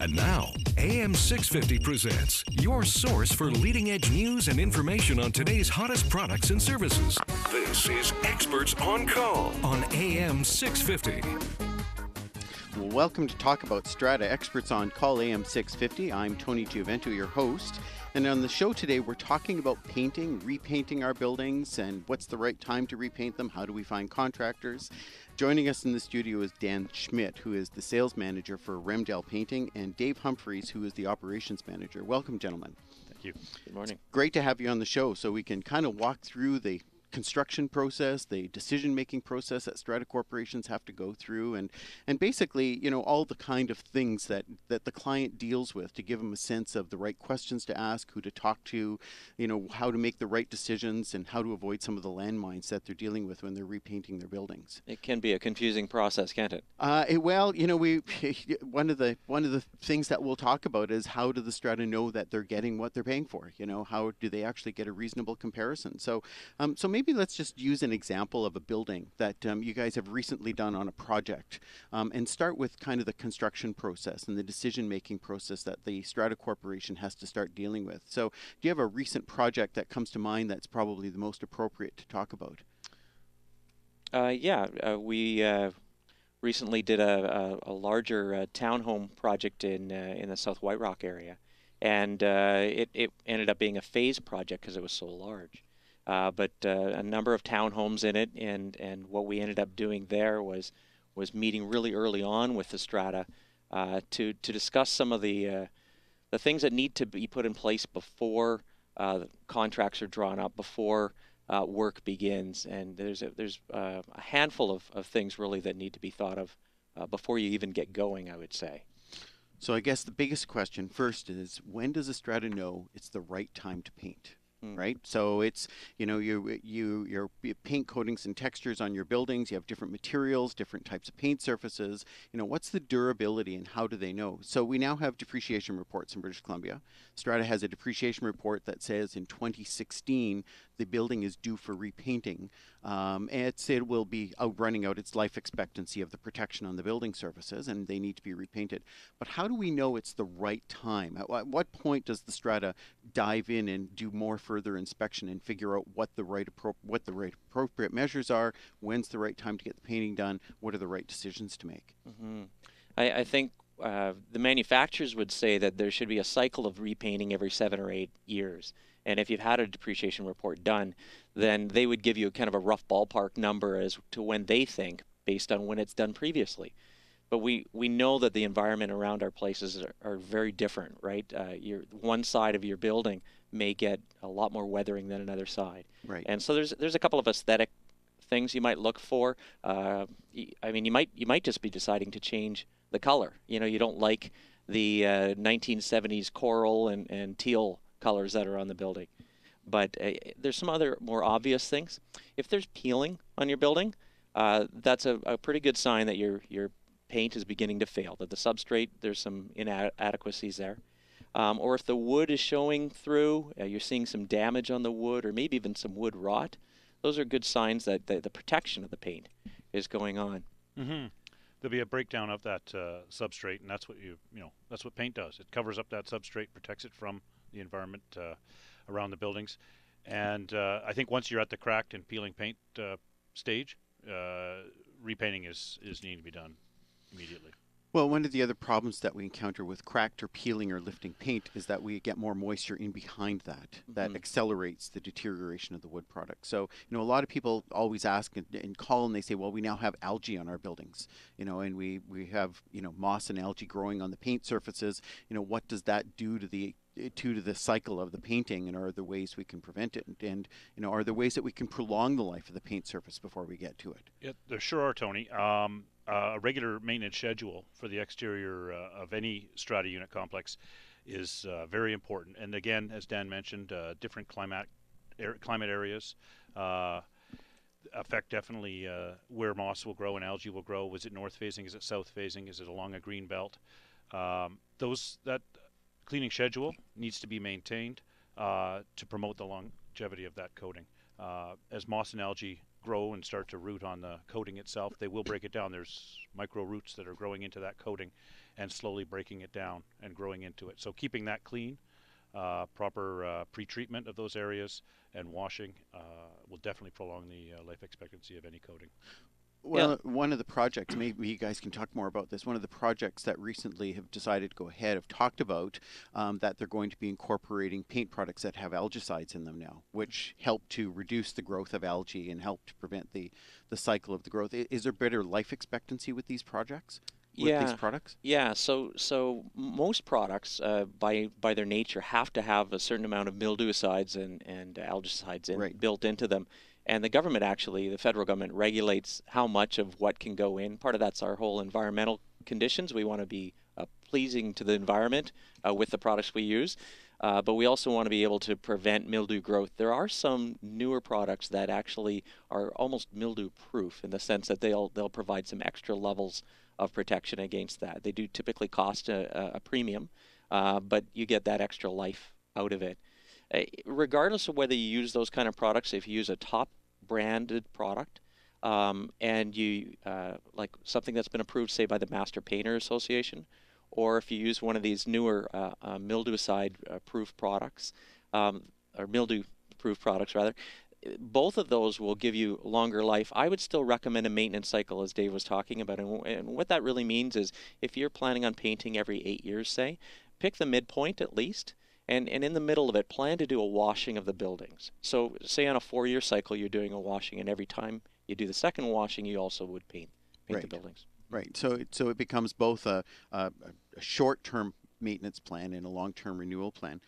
And now, AM 650 presents your source for leading-edge news and information on today's hottest products and services. This is Experts on Call on AM 650. Well, welcome to talk about Strata Experts on Call AM 650. I'm Tony Giovento, your host. And on the show today, we're talking about painting, repainting our buildings, and what's the right time to repaint them. How do we find contractors? Joining us in the studio is Dan Schmidt, who is the sales manager for Remdale Painting, and Dave Humphreys, who is the operations manager. Welcome, gentlemen. Thank you. Good morning. Great to have you on the show so we can kind of walk through the construction process, the decision-making process that Strata corporations have to go through, and basically, you know, all the kind of things that the client deals with to give them a sense of the right questions to ask, who to talk to, you know, how to make the right decisions, and how to avoid some of the landmines that they're dealing with when they're repainting their buildings. It can be a confusing process, can't it? Well, you know, one of the things that we'll talk about is how do the Strata know that they're getting what they're paying for? You know, how do they actually get a reasonable comparison? So maybe let's just use an example of a building that you guys have recently done on a project, and start with kind of the construction process and the decision-making process that the Strata Corporation has to start dealing with. So do you have a recent project that comes to mind that's probably the most appropriate to talk about? We recently did a larger townhome project in the South White Rock area, and it ended up being a phase project because it was so large. But a number of townhomes in it, and what we ended up doing there was meeting really early on with the Strata to discuss some of the things that need to be put in place before contracts are drawn up, before work begins. And there's a handful of things really that need to be thought of before you even get going, I would say. So I guess the biggest question first is, when does a Strata know it's the right time to paint? Right, so it's, you know, your paint coatings and textures on your buildings. You have different materials, different types of paint surfaces. You know, what's the durability and how do they know? So we now have depreciation reports in British Columbia. Strata has a depreciation report that says in 2016 the building is due for repainting. It will be running out its life expectancy of the protection on the building surfaces, and they need to be repainted. But how do we know it's the right time? At what point does the Strata dive in and do more further inspection and figure out what the right appropriate measures are? When's the right time to get the painting done? What are the right decisions to make? Mm-hmm. I think the manufacturers would say that there should be a cycle of repainting every 7 or 8 years. And if you've had a depreciation report done, then they would give you kind of a rough ballpark number as to when they think, based on when it's done previously. But we know that the environment around our places are very different, right? One side of your building may get a lot more weathering than another side. Right. And so there's a couple of aesthetic things you might look for. I mean, you might just be deciding to change the color. You know, you don't like the 1970s coral and teal colors that are on the building. But there's some other more obvious things. If there's peeling on your building, that's a pretty good sign that your paint is beginning to fail, that the substrate, there's some inadequacies there. Or if the wood is showing through, you're seeing some damage on the wood, or maybe even some wood rot, those are good signs that the protection of the paint is going on. Mm-hmm. There'll be a breakdown of that substrate, and that's what that's what paint does. It covers up that substrate, protects it from the environment around the buildings. And I think once you're at the cracked and peeling paint stage, repainting is needing to be done immediately. Well, one of the other problems that we encounter with cracked or peeling or lifting paint is that we get more moisture in behind that. That accelerates the deterioration of the wood product. So, you know, a lot of people always ask and call and they say, well, we now have algae on our buildings, you know, and we have, you know, moss and algae growing on the paint surfaces. You know, what does that do to the cycle of the painting, and are there ways we can prevent it? And you know, are there ways that we can prolong the life of the paint surface before we get to it? Yeah, there sure are, Tony. A regular maintenance schedule for the exterior of any Strata unit complex is very important. And again, as Dan mentioned, different climate areas affect definitely where moss will grow and algae will grow. Was it north facing? Is it south facing? Is it along a green belt? That cleaning schedule needs to be maintained to promote the longevity of that coating. As moss and algae grow and start to root on the coating itself, they will break it down. There's micro roots that are growing into that coating and slowly breaking it down and growing into it. So keeping that clean, proper pre-treatment of those areas and washing will definitely prolong the life expectancy of any coating. Well, one of the projects, maybe you guys can talk more about this, one of the projects that recently have decided to go ahead have talked about that they're going to be incorporating paint products that have algicides in them now, which help to reduce the growth of algae and help to prevent the cycle of the growth. Is there better life expectancy with these projects? With these products? Yeah. So most products, by their nature, have to have a certain amount of mildewicides and algicides built into them. And the government, actually, the federal government, regulates how much of what can go in. Part of that's our whole environmental conditions. We want to be pleasing to the environment with the products we use. But we also want to be able to prevent mildew growth. There are some newer products that actually are almost mildew proof in the sense that they'll provide some extra levels of protection against that. They do typically cost a premium, but you get that extra life out of it. Regardless of whether you use those kind of products, if you use a top branded product and you like something that's been approved, say, by the Master Painter Association, or if you use one of these newer mildewicide proof products, or mildew proof products rather, both of those will give you longer life. I would still recommend a maintenance cycle, as Dave was talking about, and what that really means is if you're planning on painting every 8 years, say, pick the midpoint at least. And in the middle of it, plan to do a washing of the buildings. So say on a 4-year cycle, you're doing a washing, and every time you do the second washing, you also would paint the buildings. Right. So it becomes both a short-term maintenance plan and a long-term renewal plan.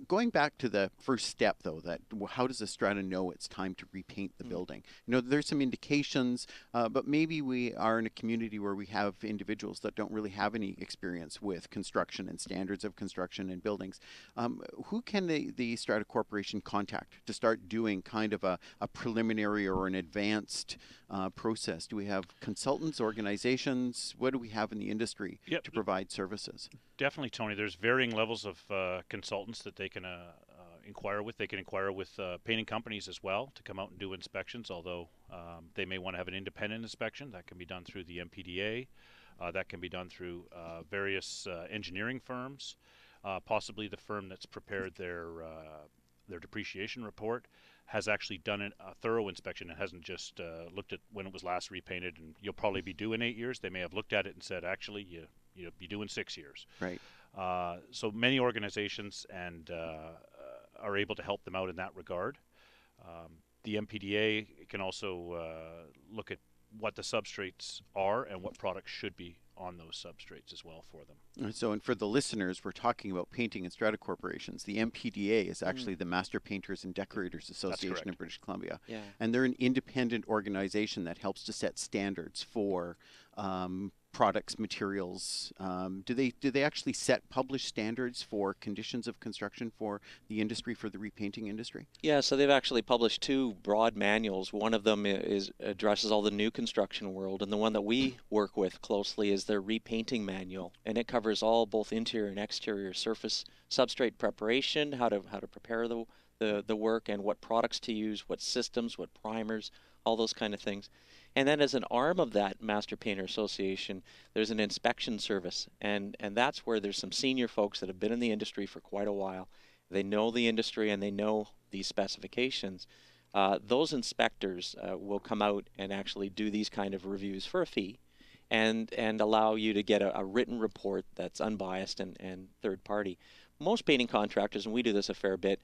Going back to the first step, though, that how does a strata know it's time to repaint the building? You know, there's some indications, but maybe we are in a community where we have individuals that don't really have any experience with construction and standards of construction and buildings. Who can the Strata Corporation contact to start doing kind of a preliminary or an advanced process? Do we have consultants, organizations? What do we have in the industry to provide services? Definitely, Tony. There's varying levels of consultants that they can inquire with. They can inquire with painting companies as well to come out and do inspections, although they may want to have an independent inspection. That can be done through the MPDA. That can be done through various engineering firms, possibly the firm that's prepared their depreciation report has actually done a thorough inspection and hasn't just looked at when it was last repainted and you'll probably be due in 8 years. They may have looked at it and said, actually, you'll be due in 6 years. Right. So many organizations and are able to help them out in that regard. The MPDA can also look at what the substrates are and what products should be on those substrates as well for them. So, and for the listeners, we're talking about painting and strata corporations. The MPDA is actually the Master Painters and Decorators Association in British Columbia. Yeah. And they're an independent organization that helps to set standards for products, materials. Do they actually set published standards for conditions of construction for the industry, for the repainting industry? Yeah, so they've actually published 2 broad manuals. One of them addresses all the new construction world, and the one that we work with closely is their repainting manual, and it covers all both interior and exterior surface substrate preparation, how to prepare the work, and what products to use, what systems, what primers, all those kind of things. And then as an arm of that Master Painter Association, there's an inspection service, and that's where there's some senior folks that have been in the industry for quite a while. They know the industry and they know these specifications. Those inspectors will come out and actually do these kind of reviews for a fee and allow you to get a written report that's unbiased and third party. Most painting contractors, and we do this a fair bit,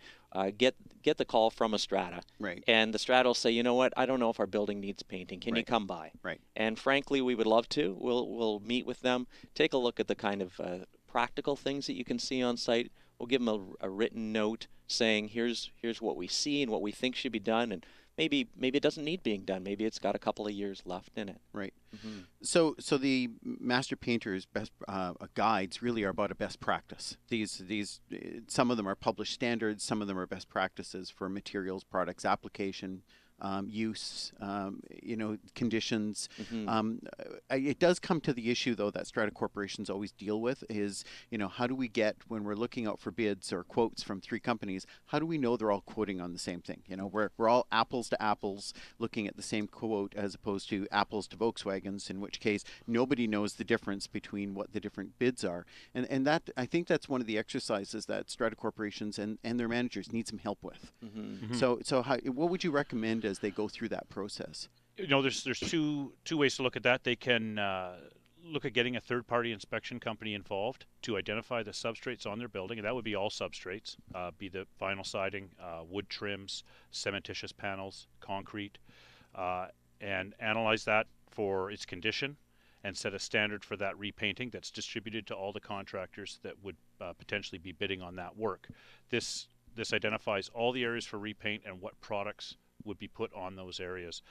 get the call from a strata. Right. And the strata will say, you know what, I don't know if our building needs painting. Can you come by? Right. And frankly, we would love to. We'll meet with them, take a look at the kind of practical things that you can see on site. We'll give them a written note saying, here's what we see and what we think should be done, and maybe it doesn't need being done. Maybe it's got a couple of years left in it. Right. So the Master Painters best guides really are about a best practice. These some of them are published standards, some of them are best practices for materials, products, application, use, conditions. Mm-hmm. It does come to the issue, though, that strata corporations always deal with is, how do we get, when we're looking out for bids or quotes from 3 companies, how do we know they're all quoting on the same thing? We're all apples to apples looking at the same quote as opposed to apples to Volkswagens, in which case nobody knows the difference between what the different bids are. And that, I think that's one of the exercises that strata corporations and their managers need some help with. Mm-hmm. So what would you recommend as they go through that process? There's two ways to look at that. They can look at getting a third-party inspection company involved to identify the substrates on their building, and that would be all substrates, be the vinyl siding, wood trims, cementitious panels, concrete, and analyze that for its condition and set a standard for that repainting that's distributed to all the contractors that would potentially be bidding on that work. This identifies all the areas for repaint and what products would be put on those areas.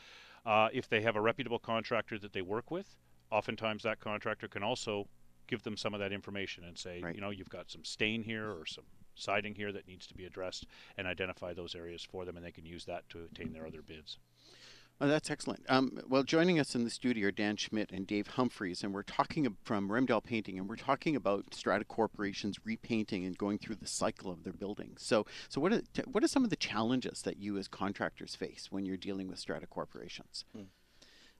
If they have a reputable contractor that they work with, oftentimes that contractor can also give them some of that information and say, Right. you've got some stain here or some siding here that needs to be addressed, and identify those areas for them, and they can use that to obtain their other bids. Oh, that's excellent. Well, joining us in the studio are Dan Schmidt and Dave Humphreys, and we're talking from Remdal Painting, and we're talking about Strata Corporation's repainting and going through the cycle of their buildings. So what are some of the challenges that you as contractors face when you're dealing with Strata Corporations?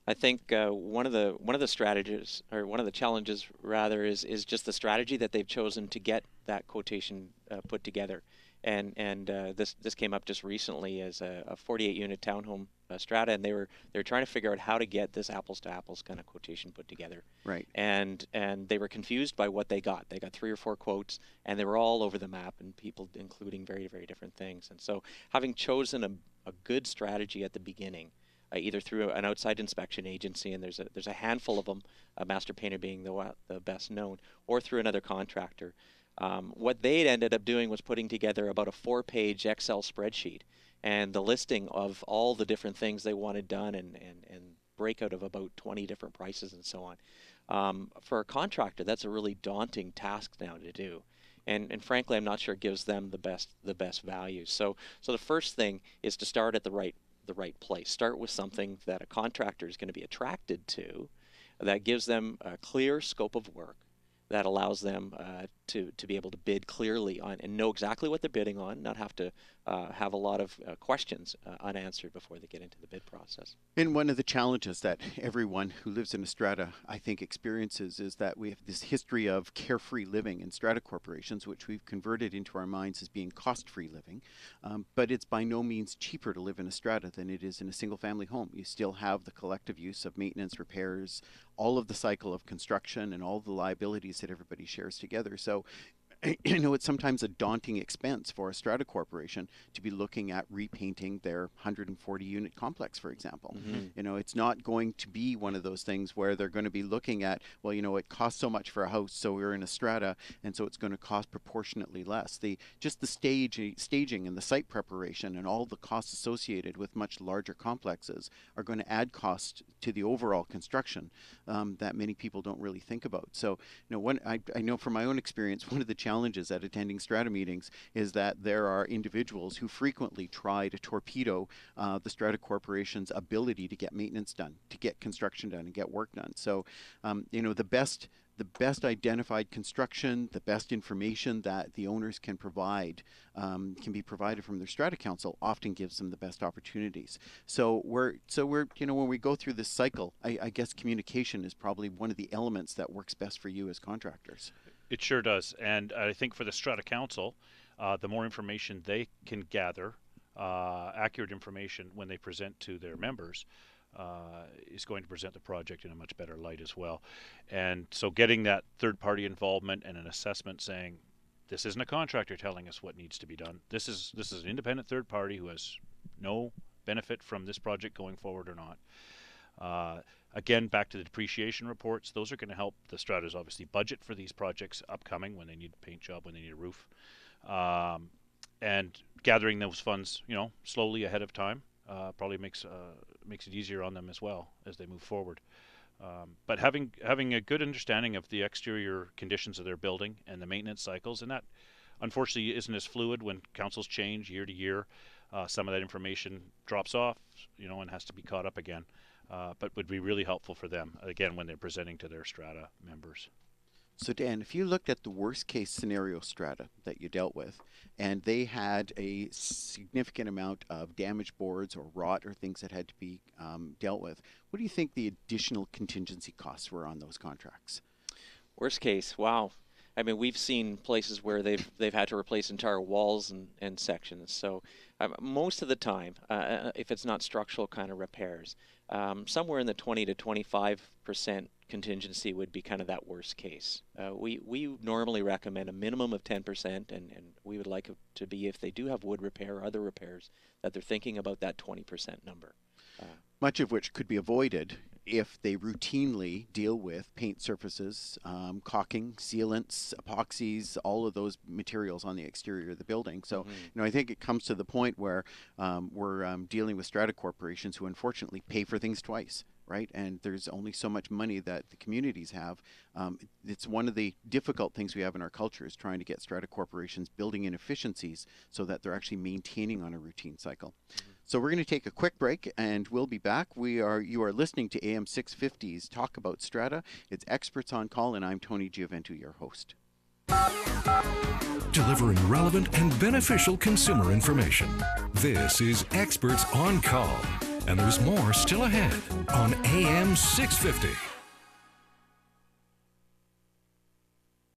I think one of the strategies, or one of the challenges rather, is just the strategy that they've chosen to get that quotation put together. And this came up just recently as a 48-unit townhome strata, and they were trying to figure out how to get this apples to apples kind of quotation put together. Right. And they were confused by what they got. They got 3 or 4 quotes, and they were all over the map, and people including very, very different things. And so, having chosen a good strategy at the beginning, either through an outside inspection agency, and there's a handful of them, Master Painter being the best known, or through another contractor. What they'd ended up doing was putting together about a 4-page Excel spreadsheet and the listing of all the different things they wanted done, and breakout of about 20 different prices and so on. For a contractor, that's a really daunting task now to do. And frankly, I'm not sure it gives them the best value. So the first thing is to start at the right place. Start with something that a contractor is going to be attracted to, that gives them a clear scope of work, that allows them to be able to bid clearly on and know exactly what they're bidding on, not have to have a lot of questions unanswered before they get into the bid process. And one of the challenges that everyone who lives in a strata, I think, experiences is that we have this history of carefree living in strata corporations, which we've converted into our minds as being cost-free living. But it's by no means cheaper to live in a strata than it is in a single-family home. You still have the collective use of maintenance, repairs, all of the cycle of construction, and all the liabilities that everybody shares together. So it's sometimes a daunting expense for a strata corporation to be looking at repainting their 140-unit complex, for example. Mm-hmm. It's not going to be one of those things where they're going to be looking at, well, it costs so much for a house, so we're in a strata, and so it's going to cost proportionately less. Just the staging and the site preparation and all the costs associated with much larger complexes are going to add cost to the overall construction that many people don't really think about. So, I know from my own experience, one of the challenges at attending strata meetings is that there are individuals who frequently try to torpedo the strata corporation's ability to get maintenance done, to get construction done, and get work done. So, the best identified construction, the best information that the owners can provide, can be provided from their strata council, often gives them the best opportunities. So when we go through this cycle, I guess communication is probably one of the elements that works best for you as contractors. It sure does, and I think for the Strata Council, the more information they can gather, accurate information when they present to their members, is going to present the project in a much better light as well. And so getting that third-party involvement and an assessment saying, this isn't a contractor telling us what needs to be done. This is an independent third party who has no benefit from this project going forward or not. Again, back to the depreciation reports, those are going to help the stratas obviously budget for these projects upcoming when they need a paint job, when they need a roof. And gathering those funds, slowly ahead of time probably makes it easier on them as well as they move forward. But having a good understanding of the exterior conditions of their building and the maintenance cycles, and that unfortunately isn't as fluid when councils change year to year. some of that information drops off, and has to be caught up again. But would be really helpful for them, again, when they're presenting to their Strata members. So Dan, if you looked at the worst case scenario strata that you dealt with, and they had a significant amount of damaged boards or rot or things that had to be dealt with, what do you think the additional contingency costs were on those contracts? Worst case, wow. I mean, we've seen places where they've had to replace entire walls and sections. So most of the time, if it's not structural kind of repairs, somewhere in the 20 to 25% contingency would be kind of that worst case. We normally recommend a minimum of 10%, and we would like it to be, if they do have wood repair or other repairs, that they're thinking about that 20% number. Much of which could be avoided if they routinely deal with paint surfaces, caulking, sealants, epoxies, all of those materials on the exterior of the building. So, I think it comes to the point where we're dealing with strata corporations who unfortunately pay for things twice, right? And there's only so much money that the communities have. It's one of the difficult things we have in our culture, is trying to get strata corporations building in efficiencies so that they're actually maintaining on a routine cycle. So we're going to take a quick break, and we'll be back. You are listening to AM 650's Talk About Strata. It's Experts on Call, and I'm Tony Gioventu, your host. Delivering relevant and beneficial consumer information. This is Experts on Call, and there's more still ahead on AM 650.